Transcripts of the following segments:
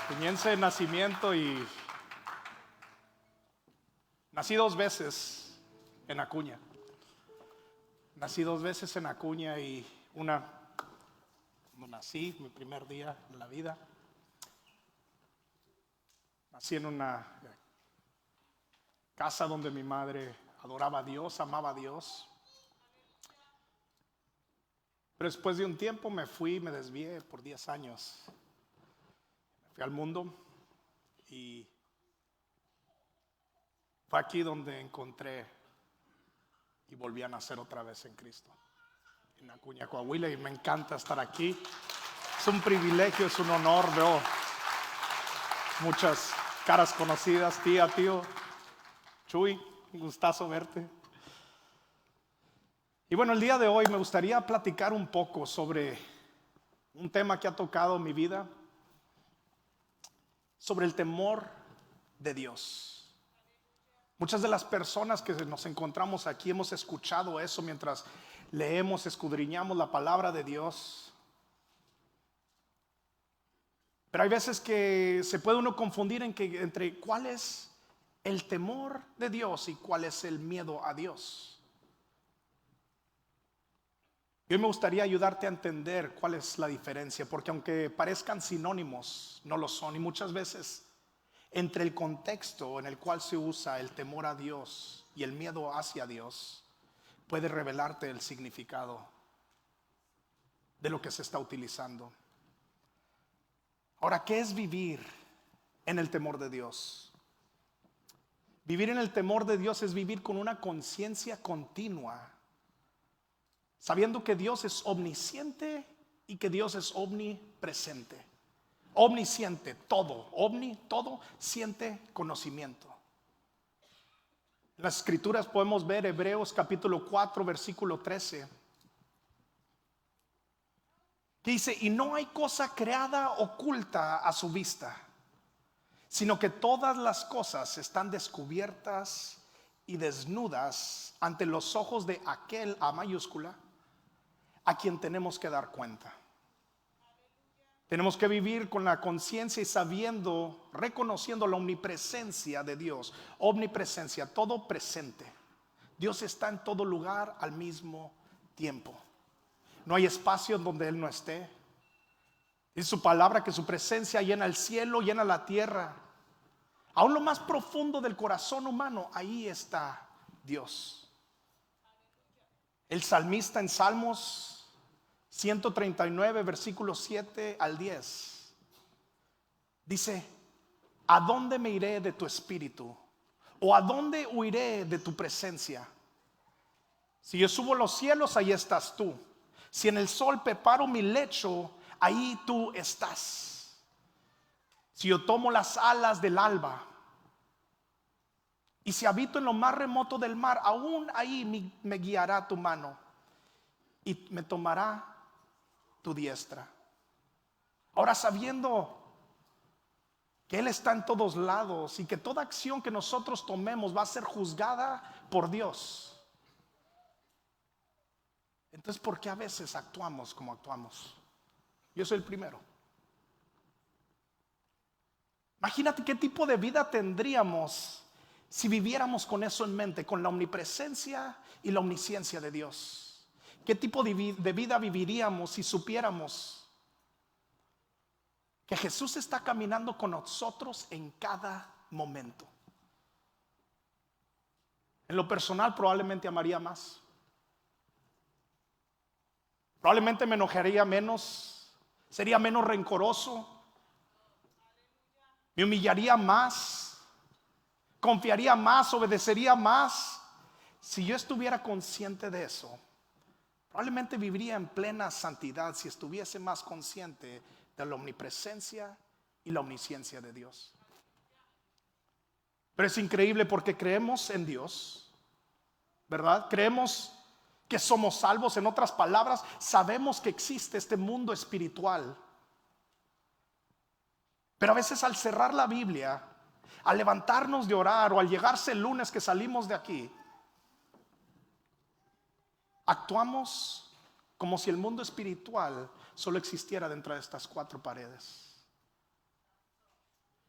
Acuñense de nacimiento y nací dos veces en Acuña. Nací dos veces en Acuña y una cuando nací, mi primer día en la vida. Nací en una casa donde mi madre adoraba a Dios, amaba a Dios. Pero después de un tiempo me desvié por 10 años. Me fui al mundo y fue aquí donde encontré y volví a nacer otra vez en Cristo, en Acuña, Coahuila, y me encanta estar aquí. Es un privilegio, es un honor. Veo muchas caras conocidas, tía, tío, Chuy, un gustazo verte. Y bueno, el día de hoy me gustaría platicar un poco sobre un tema que ha tocado mi vida, sobre el temor de Dios. Muchas de las personas que nos encontramos aquí hemos escuchado eso mientras leemos, escudriñamos la palabra de Dios. Pero hay veces que se puede uno confundir entre cuál es el temor de Dios y cuál es el miedo a Dios. Y hoy me gustaría ayudarte a entender cuál es la diferencia, porque aunque parezcan sinónimos, no lo son. Y muchas veces entre el contexto en el cual se usa el temor a Dios y el miedo hacia Dios, puede revelarte el significado de lo que se está utilizando. Ahora, ¿qué es vivir en el temor de Dios? Vivir en el temor de Dios es vivir con una conciencia continua, sabiendo que Dios es omnisciente y que Dios es omnipresente. Omnisciente, todo, todo, siente conocimiento. En las escrituras podemos ver Hebreos capítulo 4, versículo 13. Que dice, y no hay cosa creada oculta a su vista, sino que todas las cosas están descubiertas y desnudas ante los ojos de aquel, a mayúscula, a quien tenemos que dar cuenta. Tenemos que vivir con la conciencia y sabiendo, reconociendo la omnipresencia de Dios. Omnipresencia, todo presente. Dios está en todo lugar al mismo tiempo. No hay espacio en donde Él no esté. Es su palabra que su presencia llena el cielo, llena la tierra. Aún lo más profundo del corazón humano, ahí está Dios. El salmista en Salmos 139, versículos 7 al 10, dice, ¿a dónde me iré de tu espíritu? ¿O a dónde huiré de tu presencia? Si yo subo los cielos, ahí estás tú. Si en el sol preparo mi lecho, ahí tú estás. Si yo tomo las alas del alba, y si habito en lo más remoto del mar, aún ahí me guiará tu mano y me tomará tu diestra. Ahora, sabiendo que Él está en todos lados y que toda acción que nosotros tomemos va a ser juzgada por Dios, entonces ¿por qué a veces actuamos como actuamos? Yo soy el primero. Imagínate qué tipo de vida tendríamos si viviéramos con eso en mente, con la omnipresencia y la omnisciencia de Dios. ¿Qué tipo de vida viviríamos si supiéramos que Jesús está caminando con nosotros en cada momento? En lo personal probablemente amaría más. Probablemente me enojaría menos, sería menos rencoroso, me humillaría más, confiaría más, obedecería más. Si yo estuviera consciente de eso, probablemente viviría en plena santidad si estuviese más consciente de la omnipresencia y la omnisciencia de Dios. Pero es increíble porque creemos en Dios, ¿verdad? Creemos que somos salvos. En otras palabras, sabemos que existe este mundo espiritual. Pero a veces al cerrar la Biblia, al levantarnos de orar o al llegarse el lunes que salimos de aquí, actuamos como si el mundo espiritual solo existiera dentro de estas cuatro paredes.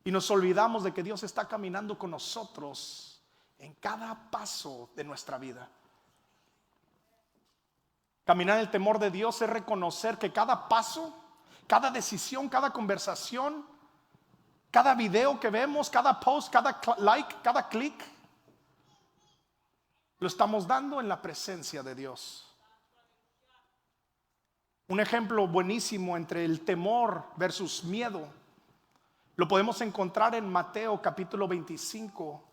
Y nos olvidamos de que Dios está caminando con nosotros en cada paso de nuestra vida. Caminar en el temor de Dios es reconocer que cada paso, cada decisión, cada conversación, cada video que vemos, cada post, cada like, cada clic, lo estamos dando en la presencia de Dios. Un ejemplo buenísimo entre el temor versus miedo lo podemos encontrar en Mateo capítulo 25,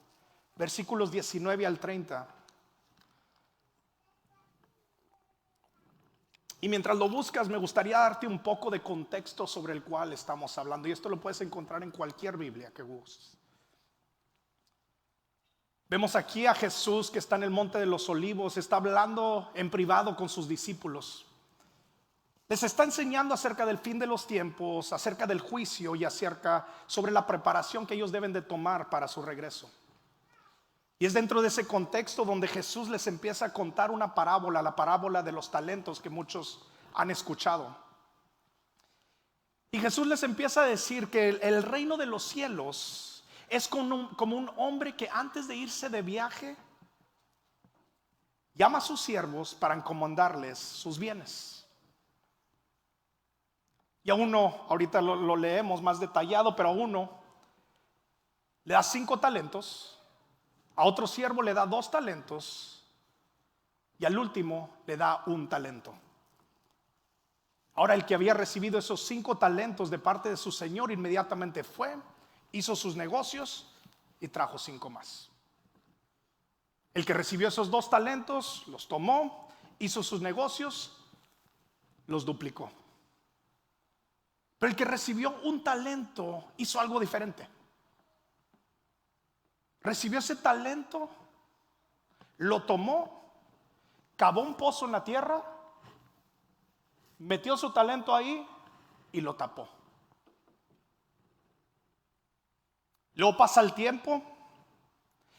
versículos 19 al 30. Y mientras lo buscas, me gustaría darte un poco de contexto sobre el cual estamos hablando. Y esto lo puedes encontrar en cualquier Biblia que gustes. Vemos aquí a Jesús que está en el Monte de los Olivos, está hablando en privado con sus discípulos. Les está enseñando acerca del fin de los tiempos, acerca del juicio y acerca sobre la preparación que ellos deben de tomar para su regreso. Y es dentro de ese contexto donde Jesús les empieza a contar una parábola, la parábola de los talentos que muchos han escuchado. Y Jesús les empieza a decir que el reino de los cielos es como un hombre que antes de irse de viaje llama a sus siervos para encomendarles sus bienes. Y a uno, ahorita lo leemos más detallado, pero a uno le da 5 talentos, a otro siervo le da 2 talentos y al último le da 1 talento. Ahora el que había recibido esos 5 talentos de parte de su señor inmediatamente fue, hizo sus negocios y trajo 5 más. El que recibió esos 2 talentos los tomó, hizo sus negocios, los duplicó. Pero el que recibió 1 talento hizo algo diferente. Recibió ese talento, lo tomó, cavó un pozo en la tierra, metió su talento ahí y lo tapó. Luego pasa el tiempo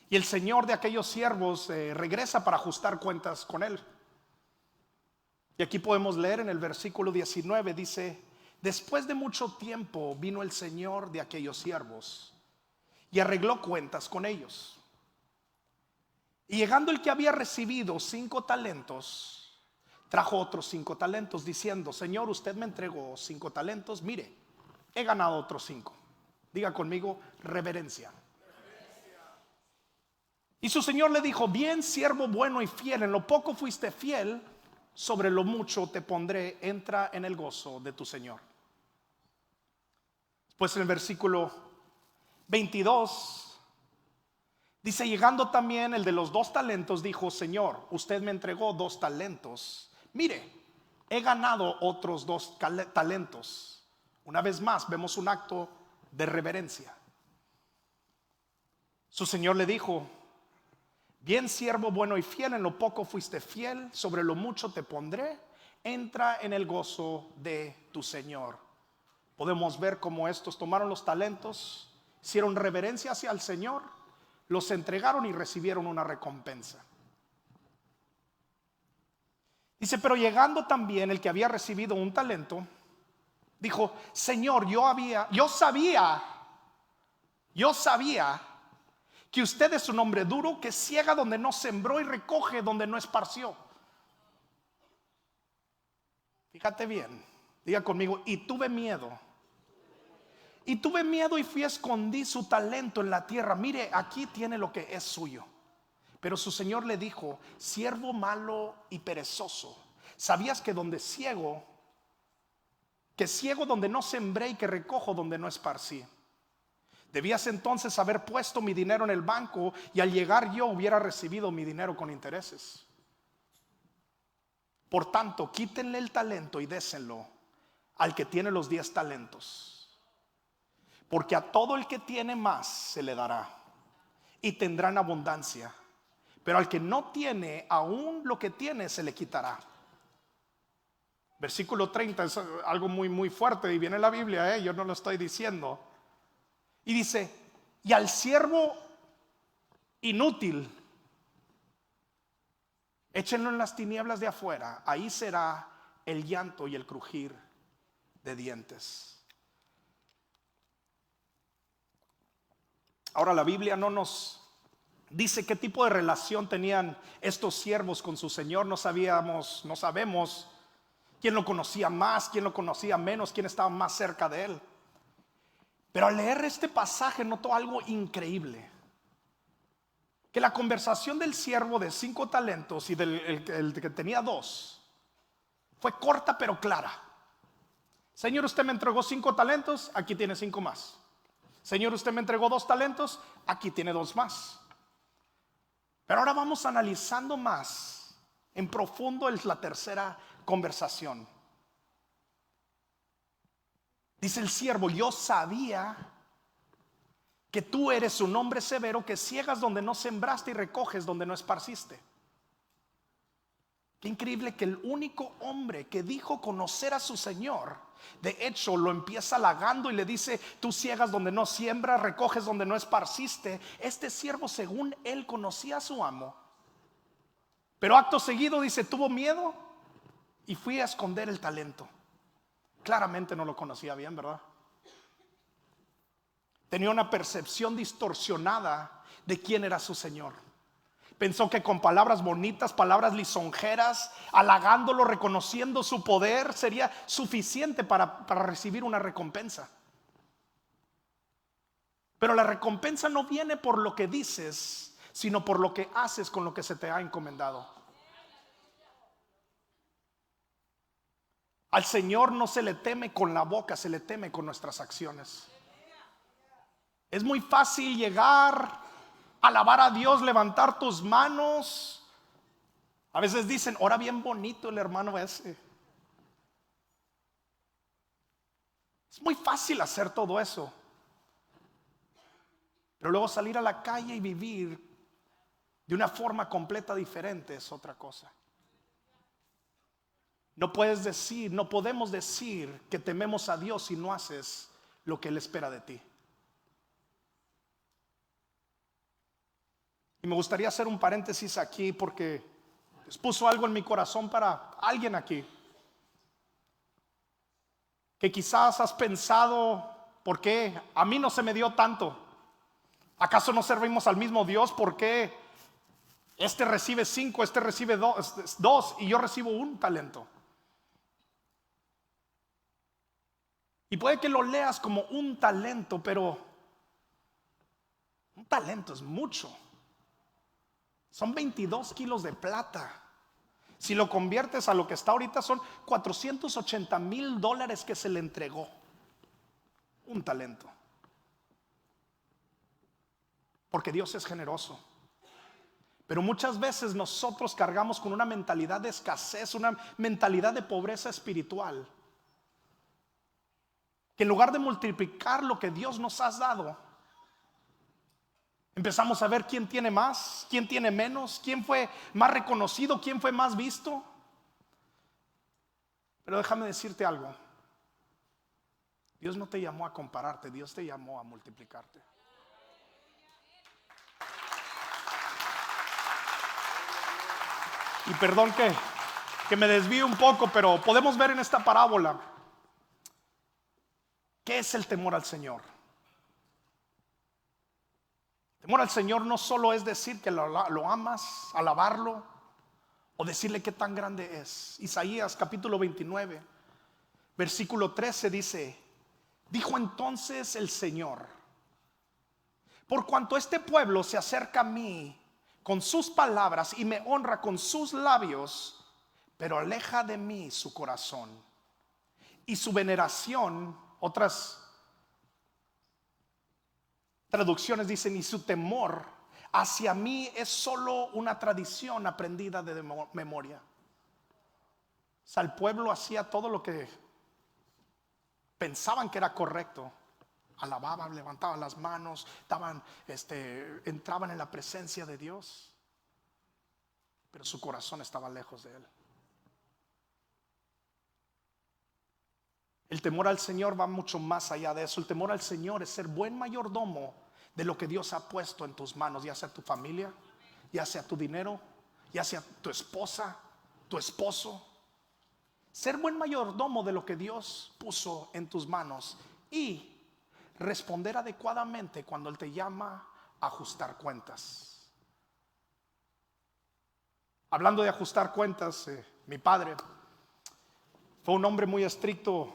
y el señor de aquellos siervos regresa para ajustar cuentas con él. Y aquí podemos leer en el versículo 19, dice: después de mucho tiempo vino el señor de aquellos siervos y arregló cuentas con ellos. Y llegando el que había recibido 5 talentos, trajo otros 5 talentos, diciendo: Señor, usted me entregó 5 talentos, mire, he ganado otros 5. Diga conmigo: reverencia. Y su señor le dijo: bien, siervo bueno y fiel, en lo poco fuiste fiel, sobre lo mucho te pondré, entra en el gozo de tu señor. Pues en el versículo 22 dice: llegando también el de los 2 talentos, dijo: Señor, usted me entregó 2 talentos, mire, he ganado otros 2 talentos. Una vez más vemos un acto de reverencia. Su señor le dijo: bien, siervo bueno y fiel, en lo poco fuiste fiel, sobre lo mucho te pondré, entra en el gozo de tu señor. Podemos ver cómo estos tomaron los talentos, hicieron reverencia hacia el Señor, los entregaron y recibieron una recompensa. Dice: pero llegando también el que había recibido 1 talento, dijo: Señor, yo sabía que usted es un hombre duro, que ciega donde no sembró y recoge donde no esparció. Fíjate bien, diga conmigo: y tuve miedo. Y tuve miedo y fui, escondí su talento en la tierra. Mire, aquí tiene lo que es suyo. Pero su señor le dijo: siervo malo y perezoso, ¿sabías que ciego donde no sembré y que recojo donde no esparcí? Debías entonces haber puesto mi dinero en el banco y al llegar yo hubiera recibido mi dinero con intereses. Por tanto, quítenle el talento y déselo al que tiene los 10 talentos. Porque a todo el que tiene más se le dará y tendrán abundancia, pero al que no tiene, aún lo que tiene se le quitará. Versículo 30 es algo muy muy fuerte y viene en la Biblia, yo no lo estoy diciendo. Y dice: y al siervo inútil, échenlo en las tinieblas de afuera, ahí será el llanto y el crujir de dientes. Ahora la Biblia no nos dice qué tipo de relación tenían estos siervos con su Señor. No sabemos quién lo conocía más, quién lo conocía menos, quién estaba más cerca de él. Pero al leer este pasaje noto algo increíble. Que la conversación del siervo de 5 talentos y el que tenía 2 fue corta pero clara. Señor, usted me entregó 5 talentos, aquí tiene 5 más. Señor, usted me entregó 2 talentos, aquí tiene 2 más. Pero ahora vamos analizando más en profundo la tercera conversación. Dice el siervo: yo sabía que tú eres un hombre severo, que ciegas donde no sembraste y recoges donde no esparciste. Qué increíble que el único hombre que dijo conocer a su Señor, de hecho lo empieza halagando y le dice: tú ciegas donde no siembras, recoges donde no esparciste. Este siervo, según él, conocía a su amo, pero acto seguido dice: tuvo miedo y fui a esconder el talento. Claramente no lo conocía bien, ¿verdad? Tenía una percepción distorsionada de quién era su Señor. Pensó que con palabras bonitas, palabras lisonjeras, halagándolo, reconociendo su poder, sería suficiente para recibir una recompensa. Pero la recompensa no viene por lo que dices, sino por lo que haces con lo que se te ha encomendado. Al Señor no se le teme con la boca, se le teme con nuestras acciones. Es muy fácil llegar, alabar a Dios, levantar tus manos. A veces dicen: ora bien bonito el hermano ese. Es muy fácil hacer todo eso, pero luego salir a la calle y vivir de una forma completa diferente es otra cosa. No podemos decir que tememos a Dios si no haces lo que Él espera de ti. Y me gustaría hacer un paréntesis aquí, porque Dios puso algo en mi corazón para alguien aquí, que quizás has pensado: ¿por qué a mí no se me dio tanto? ¿Acaso no servimos al mismo Dios? ¿Por qué este recibe 5, este recibe 2 y yo recibo 1 talento? Y puede que lo leas como un talento, pero un talento es mucho. Son 22 kilos de plata. Si lo conviertes a lo que está ahorita, son $480,000 que se le entregó. Un talento. Porque Dios es generoso. Pero muchas veces nosotros cargamos con una mentalidad de escasez, una mentalidad de pobreza espiritual, que en lugar de multiplicar lo que Dios nos ha dado, empezamos a ver quién tiene más, quién tiene menos, quién fue más reconocido, quién fue más visto. Pero déjame decirte algo: Dios no te llamó a compararte, Dios te llamó a multiplicarte. Y perdón que me desvíe un poco, pero podemos ver en esta parábola ¿qué es el temor al Señor? Temor al Señor no solo es decir que lo amas, alabarlo, o decirle qué tan grande es. Isaías capítulo 29, versículo 13 dice: dijo entonces el Señor: por cuanto este pueblo se acerca a mí con sus palabras y me honra con sus labios, pero aleja de mí su corazón, y su veneración, otras traducciones dicen, y su temor hacia mí es solo una tradición aprendida de memoria. O sea, el pueblo hacía todo lo que pensaban que era correcto. Alababan, levantaban las manos, entraban en la presencia de Dios, pero su corazón estaba lejos de Él. El temor al Señor va mucho más allá de eso. El temor al Señor es ser buen mayordomo de lo que Dios ha puesto en tus manos, ya sea tu familia, ya sea tu dinero, ya sea tu esposa, tu esposo. Ser buen mayordomo de lo que Dios puso en tus manos y responder adecuadamente cuando Él te llama a ajustar cuentas. Hablando de ajustar cuentas, mi padre fue un hombre muy estricto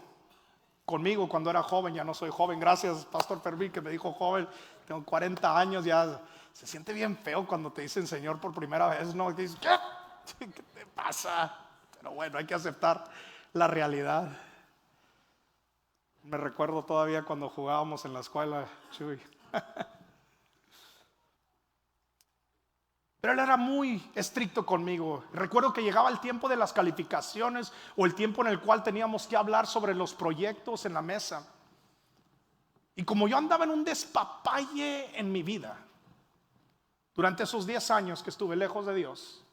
conmigo cuando era joven. Ya no soy joven, gracias Pastor Fermín que me dijo joven. Tengo 40 años, ya se siente bien feo cuando te dicen Señor por primera vez, ¿no? Y dices, ¿qué? ¿Qué te pasa? Pero bueno, hay que aceptar la realidad. Me recuerdo todavía cuando jugábamos en la escuela, Chuy. Pero él era muy estricto conmigo. Recuerdo que llegaba el tiempo de las calificaciones o el tiempo en el cual teníamos que hablar sobre los proyectos en la mesa. Y como yo andaba en un despapalle en mi vida, durante esos 10 años que estuve lejos de Dios,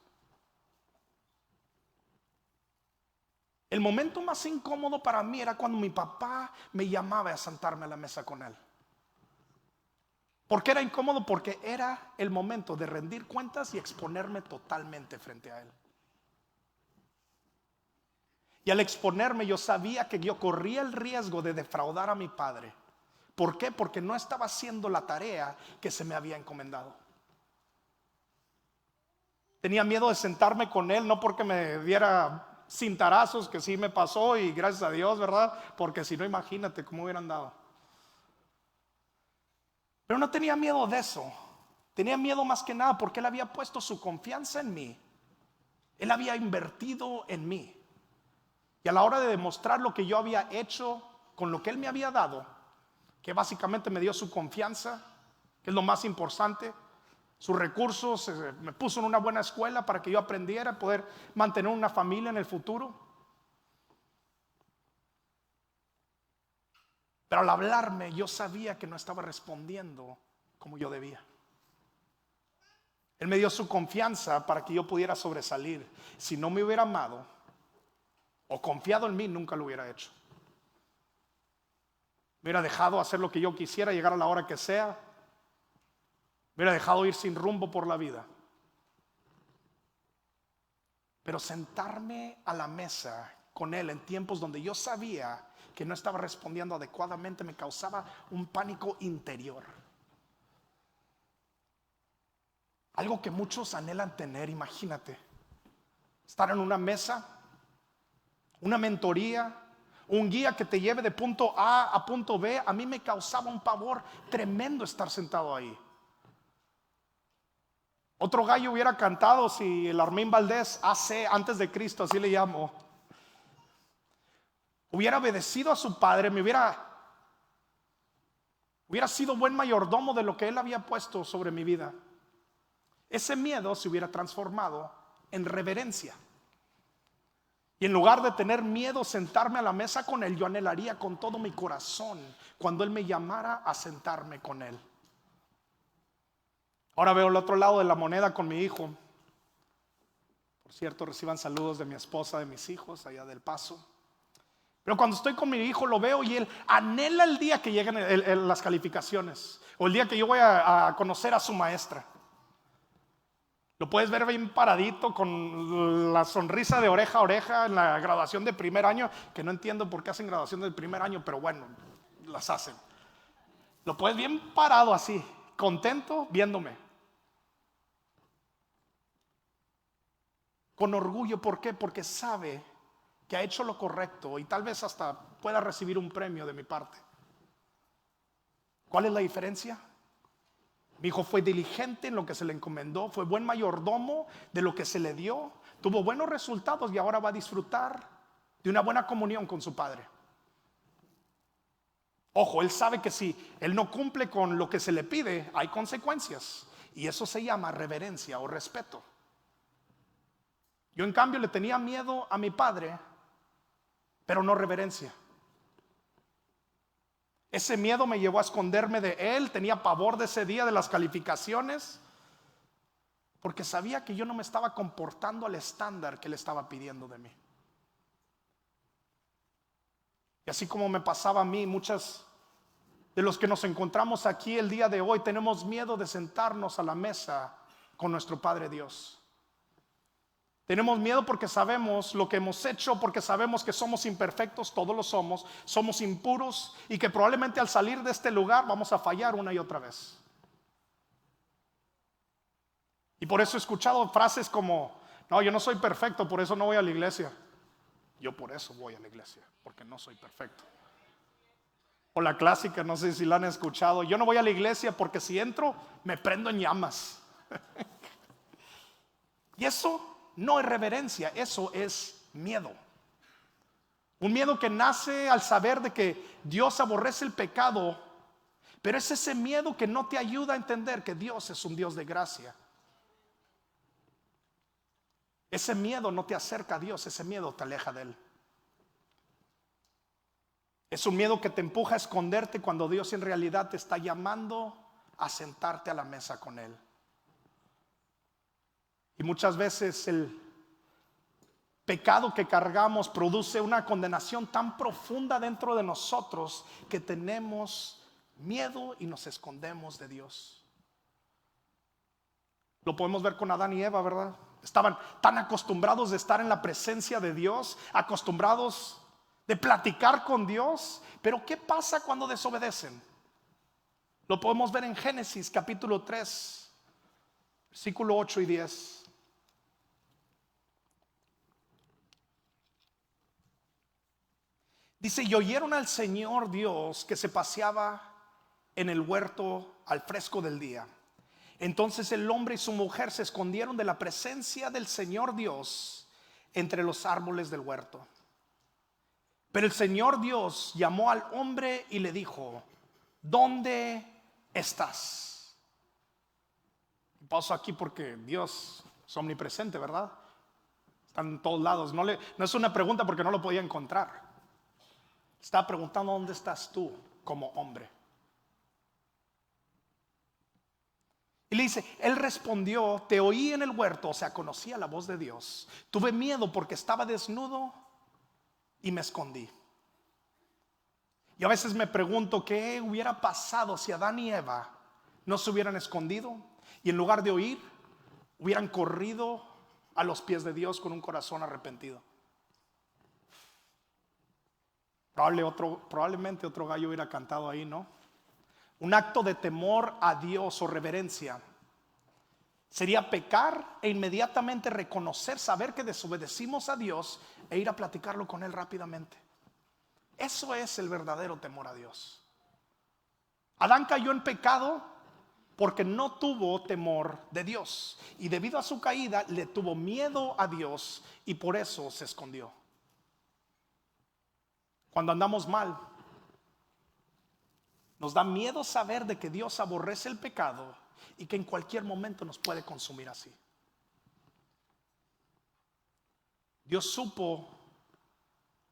el momento más incómodo para mí era cuando mi papá me llamaba a sentarme a la mesa con él. ¿Por qué era incómodo? Porque era el momento de rendir cuentas y exponerme totalmente frente a él. Y al exponerme yo sabía que yo corría el riesgo de defraudar a mi padre. ¿Por qué? Porque no estaba haciendo la tarea que se me había encomendado. Tenía miedo de sentarme con él, no porque me diera cintarazos, que sí me pasó y gracias a Dios, ¿verdad? Porque si no, imagínate cómo hubiera andado. Pero no tenía miedo de eso. Tenía miedo más que nada porque él había puesto su confianza en mí. Él había invertido en mí. Y a la hora de demostrar lo que yo había hecho con lo que él me había dado, que básicamente me dio su confianza, que es lo más importante, sus recursos, me puso en una buena escuela para que yo aprendiera a poder mantener una familia en el futuro. Pero al hablarme yo sabía que no estaba respondiendo como yo debía. Él me dio su confianza para que yo pudiera sobresalir. Si no me hubiera amado o confiado en mí, nunca lo hubiera hecho. Me hubiera dejado hacer lo que yo quisiera, llegar a la hora que sea. Me hubiera dejado ir sin rumbo por la vida. Pero sentarme a la mesa con él en tiempos donde yo sabía que no estaba respondiendo adecuadamente me causaba un pánico interior. Algo que muchos anhelan tener, imagínate. Estar en una mesa, una mentoría, un guía que te lleve de punto A a punto B. A mí me causaba un pavor tremendo estar sentado ahí. Otro gallo hubiera cantado si el Armin Valdés AC antes de Cristo, así le llamo, hubiera obedecido a su padre, hubiera sido buen mayordomo de lo que él había puesto sobre mi vida. Ese miedo se hubiera transformado en reverencia. Y en lugar de tener miedo sentarme a la mesa con él, yo anhelaría con todo mi corazón cuando él me llamara a sentarme con él. Ahora veo el otro lado de la moneda con mi hijo. Por cierto, reciban saludos de mi esposa, de mis hijos allá del Paso. Pero cuando estoy con mi hijo lo veo y él anhela el día que lleguen las calificaciones o el día que yo voy a conocer a su maestra. Lo puedes ver bien paradito con la sonrisa de oreja a oreja en la graduación de primer año, que no entiendo por qué hacen graduación del primer año, pero bueno, las hacen. Lo puedes bien parado así, contento viéndome. Con orgullo, ¿por qué? Porque sabe que ha hecho lo correcto y tal vez hasta pueda recibir un premio de mi parte. ¿Cuál es la diferencia? Mi hijo fue diligente en lo que se le encomendó, fue buen mayordomo de lo que se le dio, tuvo buenos resultados y ahora va a disfrutar de una buena comunión con su padre. Ojo, él sabe que si él no cumple con lo que se le pide, hay consecuencias y eso se llama reverencia o respeto. Yo en cambio le tenía miedo a mi padre, pero no reverencia. Ese miedo me llevó a esconderme de él, tenía pavor de ese día de las calificaciones, porque sabía que yo no me estaba comportando al estándar que él estaba pidiendo de mí. Y así como me pasaba a mí, muchos de los que nos encontramos aquí el día de hoy tenemos miedo de sentarnos a la mesa con nuestro Padre Dios. Tenemos miedo porque sabemos lo que hemos hecho, porque sabemos que somos imperfectos, todos lo somos impuros y que probablemente al salir de este lugar vamos a fallar una y otra vez. Y por eso he escuchado frases como: no, yo no soy perfecto, por eso no voy a la iglesia. Yo por eso voy a la iglesia, porque no soy perfecto. O la clásica, no sé si la han escuchado: yo no voy a la iglesia porque si entro me prendo en llamas. Y eso no es reverencia, eso es miedo. Un miedo que nace al saber de que Dios aborrece el pecado, pero es ese miedo que no te ayuda a entender que Dios es un Dios de gracia. Ese miedo no te acerca a Dios, ese miedo te aleja de Él. Es un miedo que te empuja a esconderte cuando Dios en realidad te está llamando a sentarte a la mesa con Él. Y muchas veces el pecado que cargamos produce una condenación tan profunda dentro de nosotros que tenemos miedo y nos escondemos de Dios. Lo podemos ver con Adán y Eva, ¿verdad? Estaban tan acostumbrados de estar en la presencia de Dios, acostumbrados de platicar con Dios, pero ¿qué pasa cuando desobedecen? Lo podemos ver en Génesis capítulo 3, versículo 8 y 10. Dice: y oyeron al Señor Dios que se paseaba en el huerto al fresco del día. Entonces el hombre y su mujer se escondieron de la presencia del Señor Dios entre los árboles del huerto. Pero el Señor Dios llamó al hombre y le dijo: ¿dónde estás? Paso aquí porque Dios es omnipresente, ¿verdad? Está en todos lados. No es una pregunta porque no lo podía encontrar. Está preguntando: ¿dónde estás tú como hombre? Y le dice, él respondió: te oí en el huerto, o sea, conocía la voz de Dios. Tuve miedo porque estaba desnudo y me escondí. Y a veces me pregunto qué hubiera pasado si Adán y Eva no se hubieran escondido y en lugar de oír, hubieran corrido a los pies de Dios con un corazón arrepentido. Probablemente otro gallo hubiera cantado ahí, ¿no? Un acto de temor a Dios o reverencia sería pecar e inmediatamente reconocer, saber que desobedecimos a Dios e ir a platicarlo con Él rápidamente. Eso es el verdadero temor a Dios. Adán cayó en pecado porque no tuvo temor de Dios, y debido a su caída le tuvo miedo a Dios y por eso se escondió. Cuando andamos mal, nos da miedo saber de que Dios aborrece el pecado y que en cualquier momento nos puede consumir así. Dios supo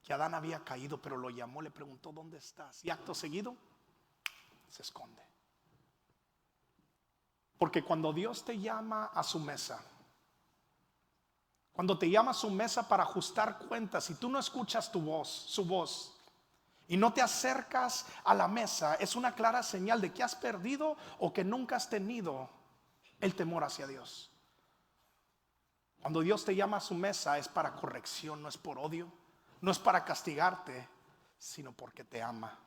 que Adán había caído, pero lo llamó, le preguntó: ¿dónde estás? Y acto seguido se esconde. Porque cuando Dios te llama a su mesa, cuando te llama a su mesa para ajustar cuentas y tú no escuchas su voz y no te acercas a la mesa, es una clara señal de que has perdido o que nunca has tenido el temor hacia Dios. Cuando Dios te llama a su mesa es para corrección, no es por odio, no es para castigarte, sino porque te ama.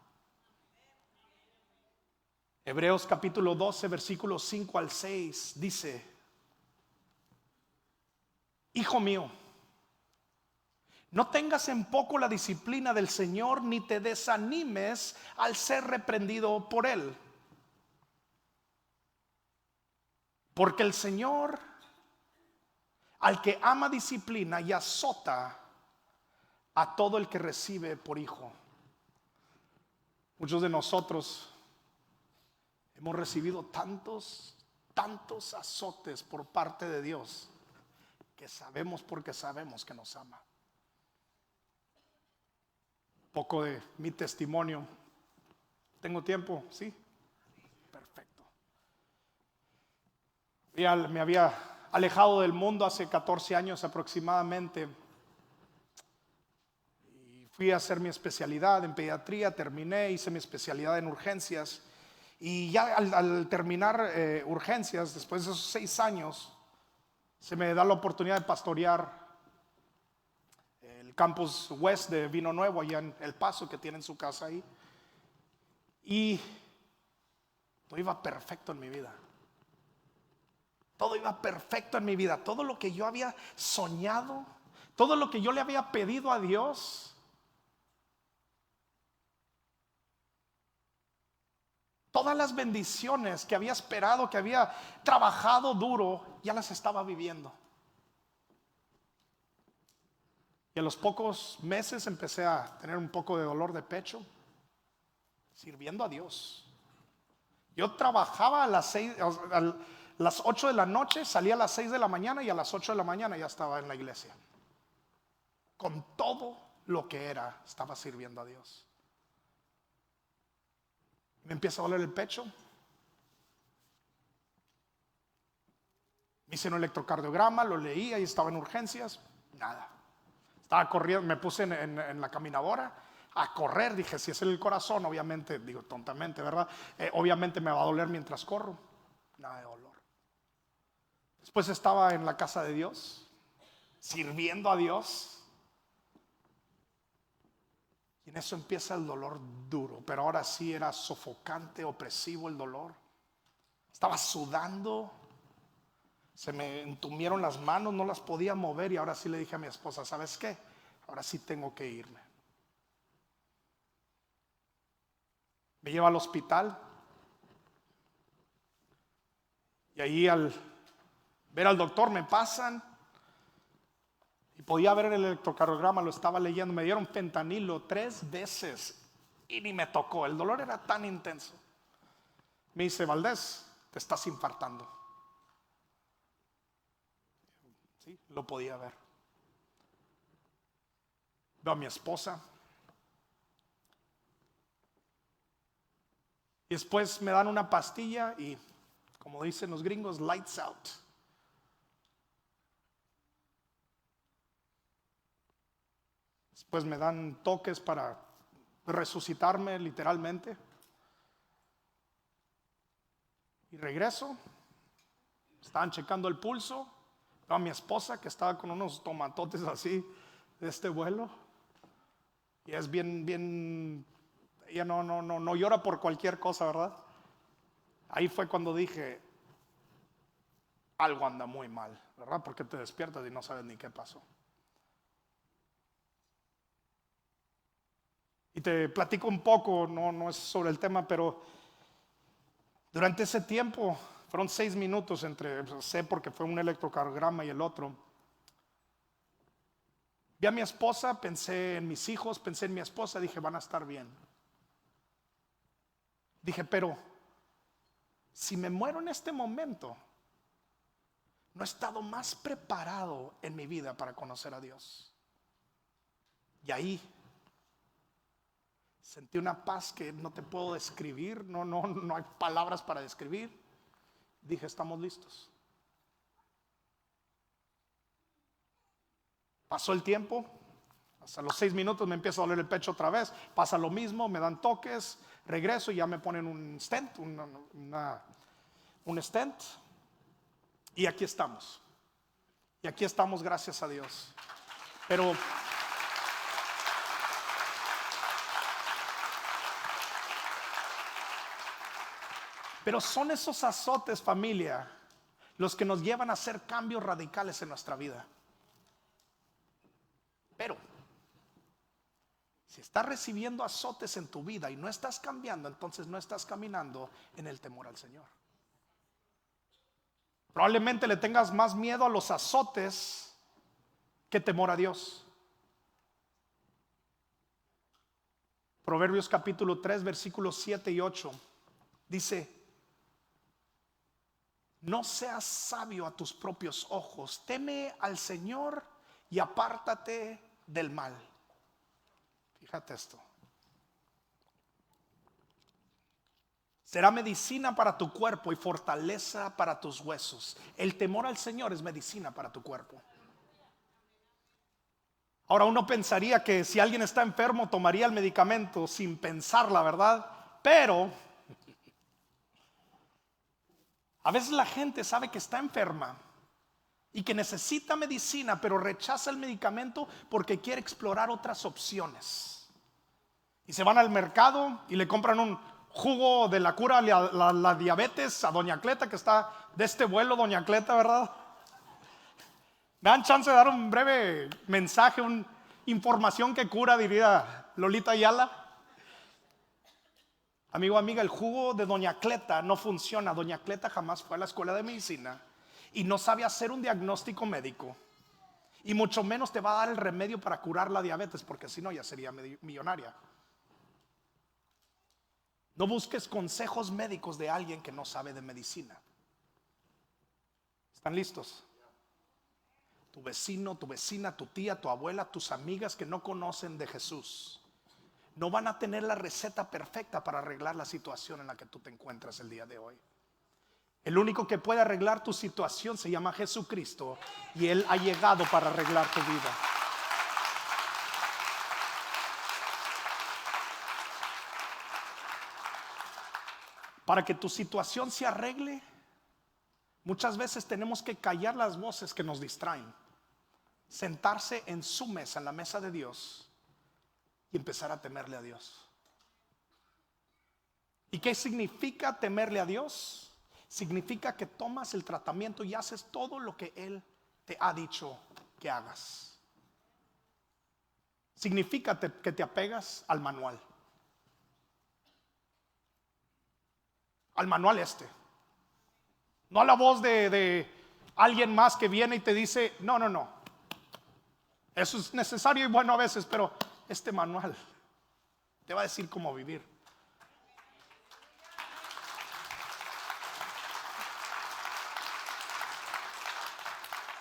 Hebreos capítulo 12, versículos 5 al 6 dice: hijo mío, no tengas en poco la disciplina del Señor, ni te desanimes al ser reprendido por Él. Porque el Señor al que ama disciplina y azota a todo el que recibe por hijo. Muchos de nosotros hemos recibido tantos azotes por parte de Dios que sabemos porque sabemos que nos ama. Poco de mi testimonio. ¿Tengo tiempo? ¿Sí? Perfecto. Me había alejado del mundo hace 14 años aproximadamente. Y fui a hacer mi especialidad en pediatría, terminé, hice mi especialidad en urgencias. Y ya al terminar urgencias, después de esos 6 años, se me da la oportunidad de pastorear el campus West de Vino Nuevo, allá en El Paso, que tienen su casa ahí. Y todo iba perfecto en mi vida. Todo iba perfecto en mi vida. Todo lo que yo había soñado, todo lo que yo le había pedido a Dios, todas las bendiciones que había esperado, que había trabajado duro, ya las estaba viviendo. Y a los pocos meses empecé a tener un poco de dolor de pecho, sirviendo a Dios. Yo trabajaba a las 8 de la noche, salía a las 6 de la mañana y a las 8 de la mañana ya estaba en la iglesia. Con todo lo que era, estaba sirviendo a Dios. Me empieza a doler el pecho. Me hice un electrocardiograma, lo leí, ahí estaba en urgencias, nada. Estaba corriendo, me puse en la caminadora a correr. Dije, si es el corazón, obviamente, digo tontamente, ¿verdad? Obviamente me va a doler mientras corro. Nada de dolor. Después estaba en la casa de Dios, sirviendo a Dios. Y en eso empieza el dolor duro. Pero ahora sí era sofocante, opresivo el dolor. Estaba sudando. Se me entumieron las manos, no las podía mover. Y ahora sí le dije a mi esposa, ¿sabes qué? Ahora sí tengo que irme. Me lleva al hospital. Y ahí al ver al doctor me pasan. Y podía ver el electrocardiograma, lo estaba leyendo. Me dieron fentanilo 3 veces y ni me tocó. El dolor era tan intenso. Me dice, Valdés, te estás infartando. Sí, lo podía ver. Veo a mi esposa. Y después me dan una pastilla y, como dicen los gringos, lights out. Después me dan toques para resucitarme literalmente. Y regreso. Estaban checando el pulso. Veo a mi esposa que estaba con unos tomatotes así de este vuelo. Y es bien, ella no llora por cualquier cosa, ¿verdad? Ahí fue cuando dije, algo anda muy mal, ¿verdad? Porque te despiertas y no sabes ni qué pasó. Y te platico un poco, no es sobre el tema, pero durante ese tiempo, fueron 6 minutos entre, sé porque fue un electrocardiograma y el otro. Vi a mi esposa, pensé en mis hijos, pensé en mi esposa, dije, van a estar bien. Dije, pero si me muero en este momento, no he estado más preparado en mi vida para conocer a Dios. Y ahí sentí una paz que no te puedo describir, no hay palabras para describir. Dije, estamos listos. Pasó el tiempo, hasta los 6 minutos me empieza a doler el pecho otra vez. Pasa lo mismo, me dan toques, regreso y ya me ponen un stent, un stent. Y aquí estamos. Y aquí estamos, gracias a Dios. Pero son esos azotes, familia, los que nos llevan a hacer cambios radicales en nuestra vida. Pero si estás recibiendo azotes en tu vida y no estás cambiando, entonces no estás caminando en el temor al Señor. Probablemente le tengas más miedo a los azotes que temor a Dios. Proverbios capítulo 3, versículos 7 y 8 dice: no seas sabio a tus propios ojos, teme al Señor y apártate del mal. Fíjate esto. Será medicina para tu cuerpo y fortaleza para tus huesos. El temor al Señor es medicina para tu cuerpo. Ahora uno pensaría que si alguien está enfermo tomaría el medicamento sin pensar, la verdad. Pero a veces la gente sabe que está enferma y que necesita medicina, pero rechaza el medicamento porque quiere explorar otras opciones. Y se van al mercado y le compran un jugo de la cura a la diabetes a doña Cleta, que está de este vuelo, doña Cleta, ¿verdad? Me dan chance de dar un breve mensaje, una información que cura, diría Lolita Ayala. Amigo, amiga, el jugo de doña Cleta no funciona. Doña Cleta jamás fue a la escuela de medicina y no sabe hacer un diagnóstico médico, y mucho menos te va a dar el remedio para curar la diabetes, porque si no ya sería millonaria. No busques consejos médicos de alguien que no sabe de medicina. ¿Están listos? Tu vecino, tu vecina, tu tía, tu abuela, tus amigas que no conocen de Jesús no van a tener la receta perfecta para arreglar la situación en la que tú te encuentras el día de hoy. El único que puede arreglar tu situación se llama Jesucristo, y Él ha llegado para arreglar tu vida. Para que tu situación se arregle, muchas veces tenemos que callar las voces que nos distraen, sentarse en su mesa, en la mesa de Dios, y empezar a temerle a Dios. ¿Y qué significa temerle a Dios? Significa que tomas el tratamiento y haces todo lo que Él te ha dicho que hagas. Significa que te apegas al manual. Al manual no a la voz de alguien más que viene y te dice, no, eso es necesario y bueno a veces, pero este manual te va a decir cómo vivir.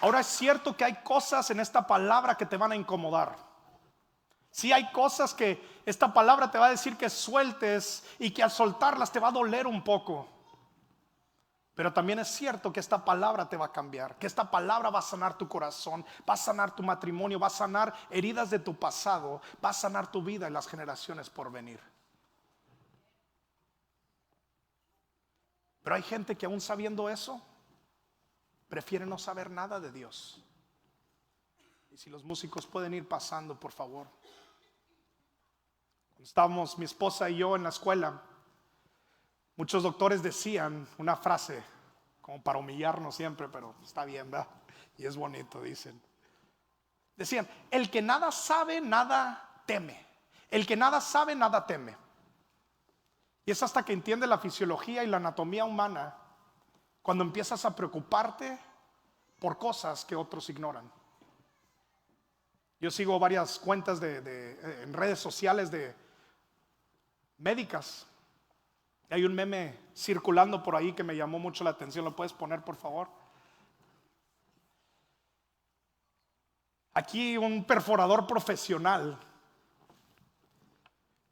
Ahora, es cierto que hay cosas en esta palabra que te van a incomodar. Sí, hay cosas que esta palabra te va a decir que sueltes, y que al soltarlas te va a doler un poco. Pero también es cierto que esta palabra te va a cambiar, que esta palabra va a sanar tu corazón, va a sanar tu matrimonio, va a sanar heridas de tu pasado, va a sanar tu vida y las generaciones por venir. Pero hay gente que aún sabiendo eso, prefiere no saber nada de Dios. Y si los músicos pueden ir pasando, por favor. Cuando estábamos mi esposa y yo en la escuela, muchos doctores decían una frase como para humillarnos siempre, pero está bien, ¿verdad? Y es bonito, dicen. Decían, el que nada sabe, nada teme. El que nada sabe, nada teme. Y es hasta que entiende la fisiología y la anatomía humana cuando empiezas a preocuparte por cosas que otros ignoran. Yo sigo varias cuentas en redes sociales de médicas. Hay un meme circulando por ahí que me llamó mucho la atención. ¿Lo puedes poner, por favor? Aquí un perforador profesional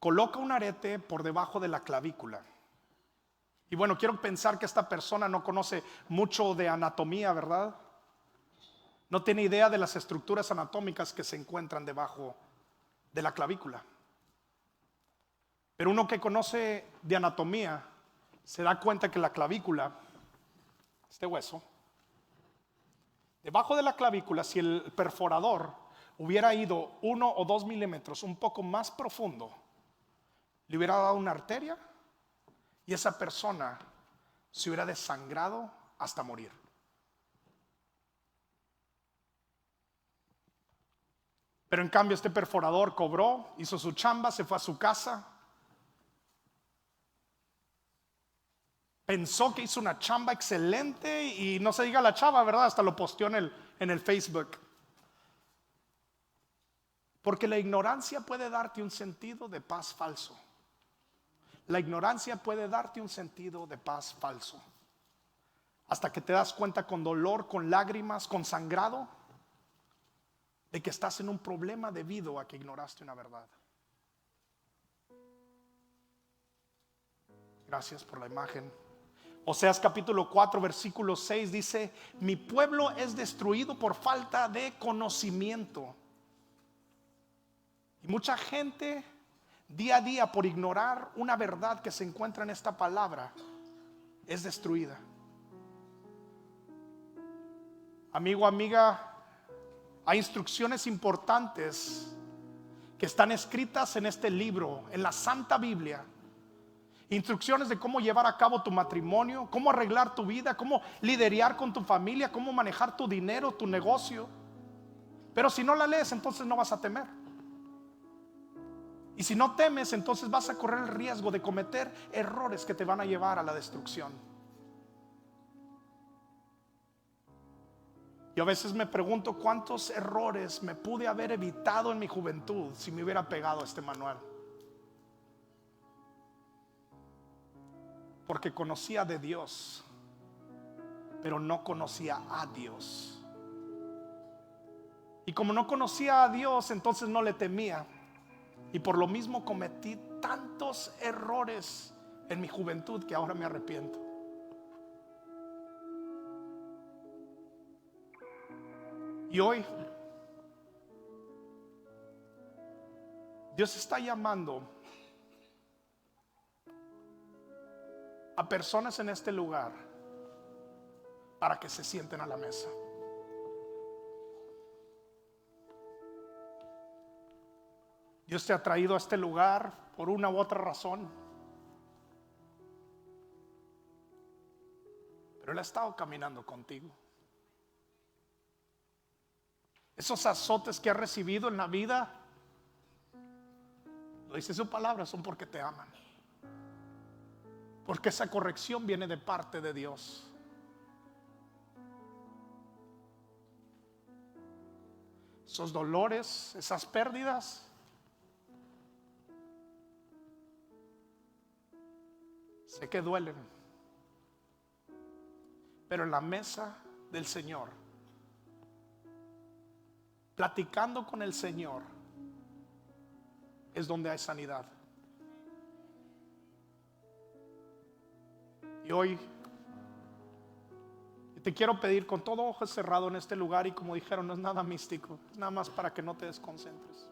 coloca un arete por debajo de la clavícula. Y bueno, quiero pensar que esta persona no conoce mucho de anatomía, ¿verdad? No tiene idea de las estructuras anatómicas que se encuentran debajo de la clavícula. Pero uno que conoce de anatomía se da cuenta que la clavícula, este hueso, debajo de la clavícula, si el perforador hubiera ido 1 o 2 milímetros un poco más profundo, le hubiera dado una arteria y esa persona se hubiera desangrado hasta morir. Pero en cambio este perforador cobró, hizo su chamba, se fue a su casa, pensó que hizo una chamba excelente y no se diga la chava, ¿verdad? Hasta lo posteó en el Facebook. Porque la ignorancia puede darte un sentido de paz falso. La ignorancia puede darte un sentido de paz falso. Hasta que te das cuenta con dolor, con lágrimas, con sangrado, de que estás en un problema debido a que ignoraste una verdad. Gracias por la imagen. Oseas capítulo 4 versículo 6 dice: mi pueblo es destruido por falta de conocimiento. Y mucha gente día a día, por ignorar una verdad que se encuentra en esta palabra, es destruida. Amigo, amiga, hay instrucciones importantes que están escritas en este libro, en la Santa Biblia. Instrucciones de cómo llevar a cabo tu matrimonio, cómo arreglar tu vida, cómo lidiar con tu familia, cómo manejar tu dinero, tu negocio. Pero si no la lees, entonces no vas a temer. Y si no temes, entonces vas a correr el riesgo de cometer errores que te van a llevar a la destrucción. Yo a veces me pregunto cuántos errores me pude haber evitado en mi juventud si me hubiera pegado a este manual. Porque conocía de Dios, pero no conocía a Dios. Y como no conocía a Dios, entonces no le temía. Y por lo mismo cometí tantos errores en mi juventud que ahora me arrepiento. Y hoy Dios está llamando a personas en este lugar para que se sienten a la mesa. Dios te ha traído a este lugar por una u otra razón, pero Él ha estado caminando contigo. Esos azotes que has recibido en la vida, lo dice su palabra, son porque te aman. Porque esa corrección viene de parte de Dios. Esos dolores, esas pérdidas, sé que duelen, pero en la mesa del Señor, platicando con el Señor, es donde hay sanidad. Y hoy te quiero pedir con todo ojo cerrado en este lugar, y como dijeron, no es nada místico, es nada más para que no te desconcentres.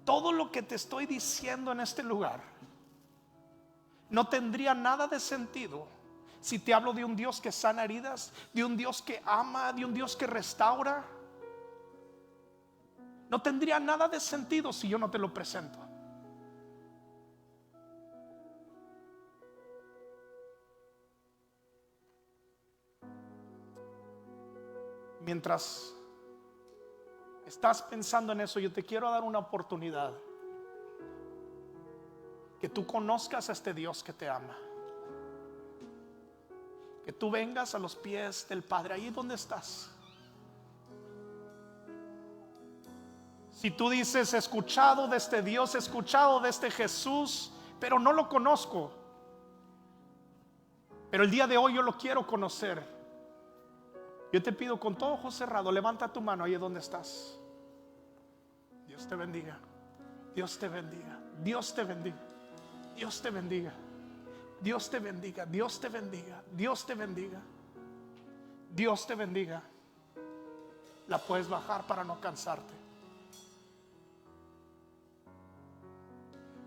Todo lo que te estoy diciendo en este lugar no tendría nada de sentido si te hablo de un Dios que sana heridas, de un Dios que ama, de un Dios que restaura. No tendría nada de sentido si yo no te lo presento. Mientras estás pensando en eso, yo te quiero dar una oportunidad, que tú conozcas a este Dios que te ama, que tú vengas a los pies del Padre, ahí donde estás. Si tú dices, he escuchado de este Dios, he escuchado de este Jesús, pero no lo conozco, pero el día de hoy yo lo quiero conocer, yo te pido con todo ojo cerrado, levanta tu mano ahí donde estás. Dios te bendiga, Dios te bendiga, Dios te bendiga, Dios te bendiga, Dios te bendiga, Dios te bendiga, Dios te bendiga, Dios te bendiga. La puedes bajar para no cansarte.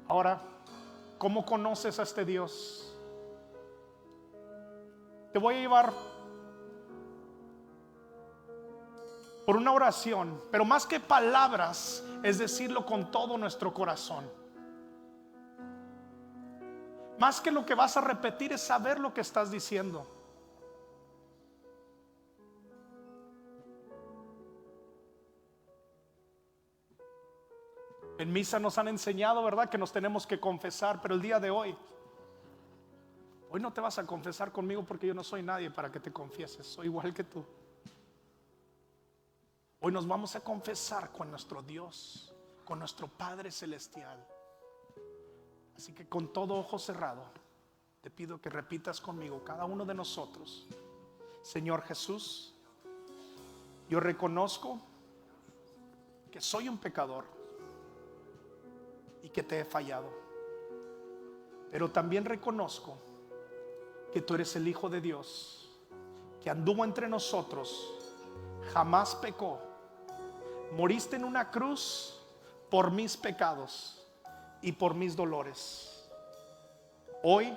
Ahora, ¿cómo conoces a este Dios? Te voy a llevar por una oración, pero más que palabras, es decirlo con todo nuestro corazón. Más que lo que vas a repetir, es saber lo que estás diciendo. En misa nos han enseñado, ¿verdad?, que nos tenemos que confesar, pero el día de hoy no te vas a confesar conmigo, porque yo no soy nadie para que te confieses, soy igual que tú. Hoy nos vamos a confesar con nuestro Dios, con nuestro Padre Celestial. Así que con todo ojo cerrado, te pido que repitas conmigo, cada uno de nosotros: Señor Jesús, yo reconozco que soy un pecador y que te he fallado, pero también reconozco que tú eres el Hijo de Dios, que anduvo entre nosotros, jamás pecó, moriste en una cruz por mis pecados y por mis dolores. Hoy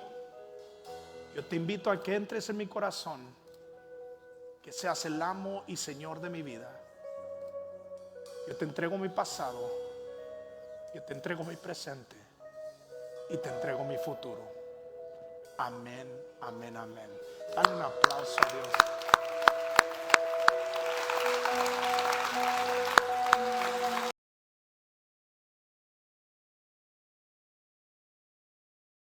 Yo te invito a que entres en mi corazón, que seas el amo y Señor de mi vida. Yo te entrego mi pasado, yo te entrego mi presente y te entrego mi futuro. Amén, amén, amén. Dale un aplauso a Dios.